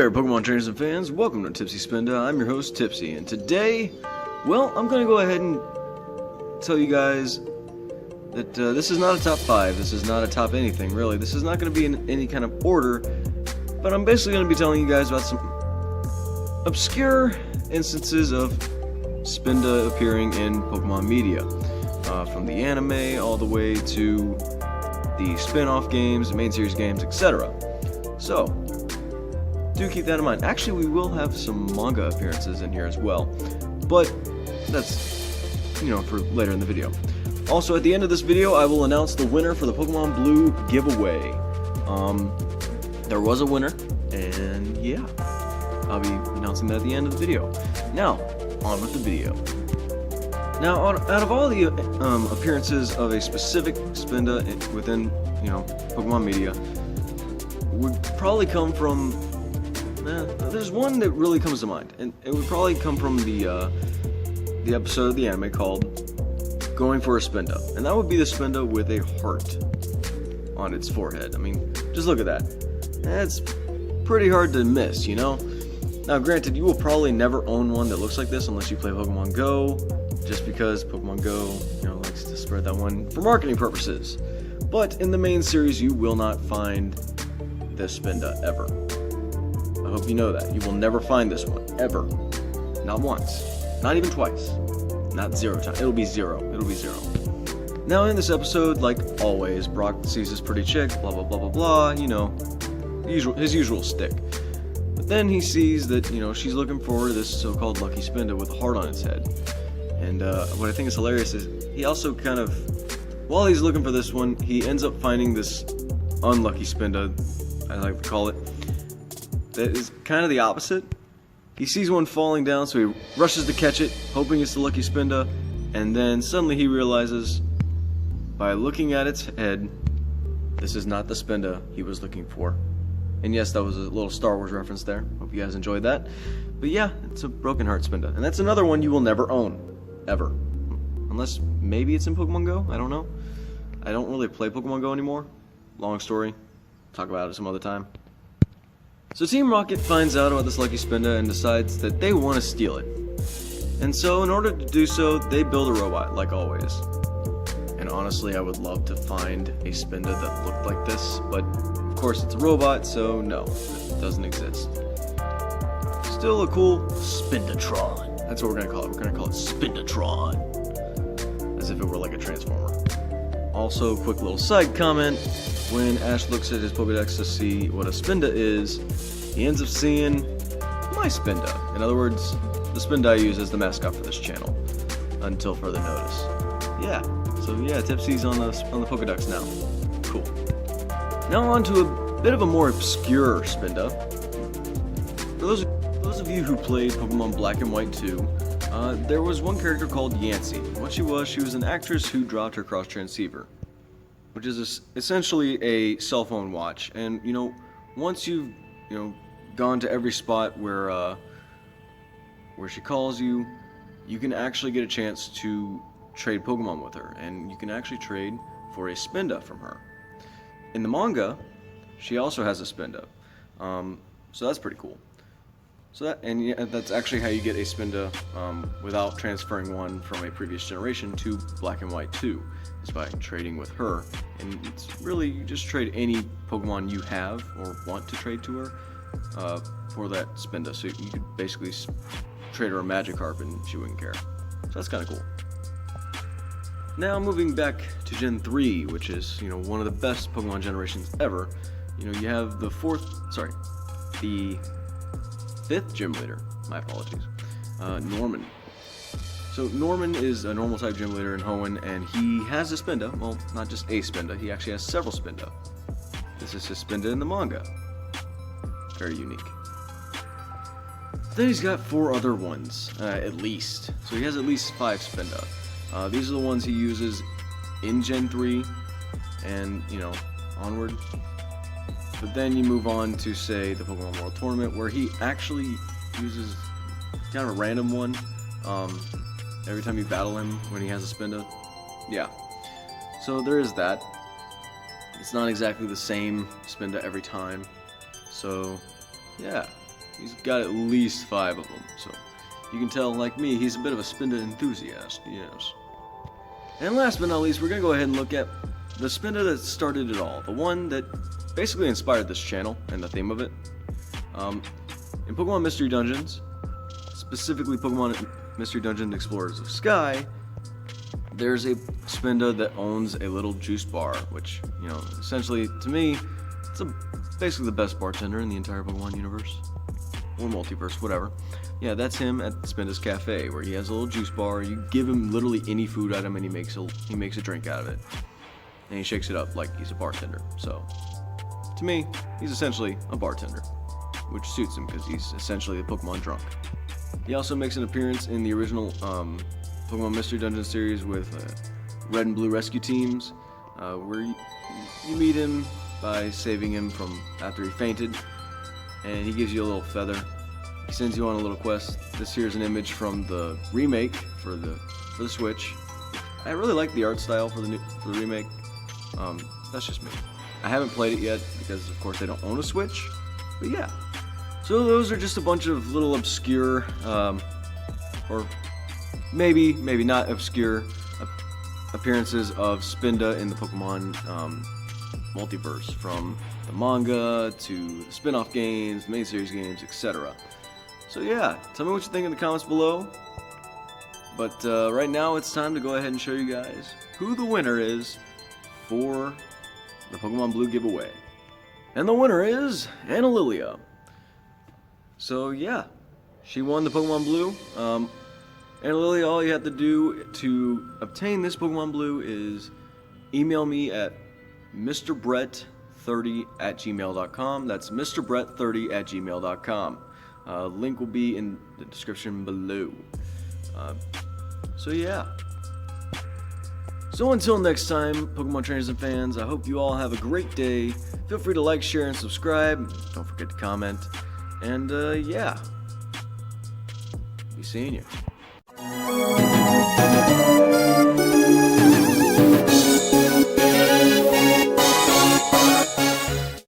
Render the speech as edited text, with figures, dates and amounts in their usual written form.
there, Pokemon trainers and fans. Welcome to Tipsy Spinda. I'm your host, Tipsy, and today, well, I'm going to go ahead and tell you guys that this is not a top 5. This is not a top anything, really. This is not going to be in any kind of order, but I'm basically going to be telling you guys about some obscure instances of Spinda appearing in Pokemon media. From the anime all the way to the spin-off games, main series games, etc. So, do keep that in mind. Actually, we will have some manga appearances in here as well, but that's, for later in the video. Also, at the end of this video, I will announce the winner for the Pokemon Blue giveaway. There was a winner, and yeah, I'll be announcing that at the end of the video. Now, on with the video. Now, out of all the appearances of a specific Spinda within, Pokemon media, would probably come from. There's one that really comes to mind, and it would probably come from the episode of the anime called "Going for a Spinda," and that would be the Spinda with a heart on its forehead. I mean, just look at that. That's pretty hard to miss, Now, granted, you will probably never own one that looks like this unless you play Pokemon Go. Just because Pokemon Go, likes to spread that one for marketing purposes. But in the main series, you will not find this Spinda ever. I hope you know that. You will never find this one, ever. Not once. Not even twice. Not 0 times. It'll be 0. It'll be 0. Now in this episode, like always, Brock sees this pretty chick, blah blah blah blah blah, his usual stick. But then he sees that, she's looking for this so-called lucky Spinda with a heart on its head. And what I think is hilarious is he also kind of, while he's looking for this one, he ends up finding this unlucky Spinda, I like to call it, that is kind of the opposite. He sees one falling down, so he rushes to catch it, hoping it's the lucky Spinda, and then suddenly he realizes, by looking at its head, this is not the Spinda he was looking for. And yes, that was a little Star Wars reference there. Hope you guys enjoyed that. But yeah, it's a Broken Heart Spinda, and that's another one you will never own. Ever. Unless maybe it's in Pokemon Go? I don't know. I don't really play Pokemon Go anymore. Long story. Talk about it some other time. So Team Rocket finds out about this lucky Spinda and decides that they want to steal it. And so in order to do so, they build a robot, like always. And honestly, I would love to find a Spinda that looked like this, but of course it's a robot, so no, it doesn't exist. Still a cool Spindatron. That's what we're going to call it. We're going to call it Spindatron. As if it were like a Transformer. Also, quick little side comment. When Ash looks at his Pokédex to see what a Spinda is, he ends up seeing my Spinda. In other words, the Spinda I use as the mascot for this channel. Until further notice. Yeah. So yeah, Tipsy's on the Pokédex now. Cool. Now on to a bit of a more obscure Spinda. For those of you who played Pokemon Black and White 2, there was one character called Yancy. What she was an actress who dropped her cross transceiver, which is essentially a cell phone watch. And once you've gone to every spot where she calls you, you can actually get a chance to trade Pokemon with her, and you can actually trade for a Spinda from her. In the manga, she also has a Spinda, so that's pretty cool. So that's actually how you get a Spinda without transferring one from a previous generation to Black and White 2, is by trading with her. And it's really, you just trade any Pokemon you have or want to trade to her for that Spinda. So you could basically trade her a Magikarp and she wouldn't care. So that's kind of cool. Now moving back to Gen 3, which is one of the best Pokemon generations ever. You have the 5th gym leader, my apologies, Norman. So Norman is a normal type gym leader in Hoenn, and he has a Spinda. Well, not just a Spinda, he actually has several Spinda. This is his Spinda in the manga. Very unique. Then he's got 4 other ones, at least. So he has at least 5 Spinda. These are the ones he uses in Gen 3 and, onward. But then you move on to, say, the Pokemon World Tournament, where he actually uses kind of a random one every time you battle him when he has a Spinda. Yeah. So there is that. It's not exactly the same Spinda every time. So, yeah. He's got at least 5 of them, so you can tell, like me, he's a bit of a Spinda enthusiast, yes. And last but not least, we're going to go ahead and look at the Spinda that started it all. The one that basically inspired this channel and the theme of it. In Pokemon Mystery Dungeons, specifically Pokemon Mystery Dungeon Explorers of Sky, there's a Spinda that owns a little juice bar, which, you know, essentially, to me, it's basically the best bartender in the entire Pokemon universe. Or multiverse, whatever. Yeah, that's him at Spinda's Cafe, where he has a little juice bar. You give him literally any food item, and he makes a drink out of it, and he shakes it up like he's a bartender. So, to me, he's essentially a bartender, which suits him because he's essentially a Pokemon drunk. He also makes an appearance in the original Pokemon Mystery Dungeon series with Red and Blue Rescue Teams, where you meet him by saving him from after he fainted, and he gives you a little feather. He sends you on a little quest. This here is an image from the remake for the Switch. I really like the art style for the remake. That's just me. I haven't played it yet because, of course, they don't own a Switch. But yeah. So those are just a bunch of little obscure, or maybe not obscure appearances of Spinda in the Pokemon multiverse, from the manga to the spin-off games, main series games, etc. So yeah, tell me what you think in the comments below. But right now it's time to go ahead and show you guys who the winner is for the Pokemon Blue giveaway. And the winner is Lilia. So yeah, she won the Pokemon Blue. Lilia, all you have to do to obtain this Pokemon Blue is email me at mrbrett30@gmail.com. That's mrbrett30@gmail.com. Link will be in the description below. So yeah. So until next time, Pokemon trainers and fans, I hope you all have a great day. Feel free to like, share, and subscribe. Don't forget to comment. And yeah, be seeing you.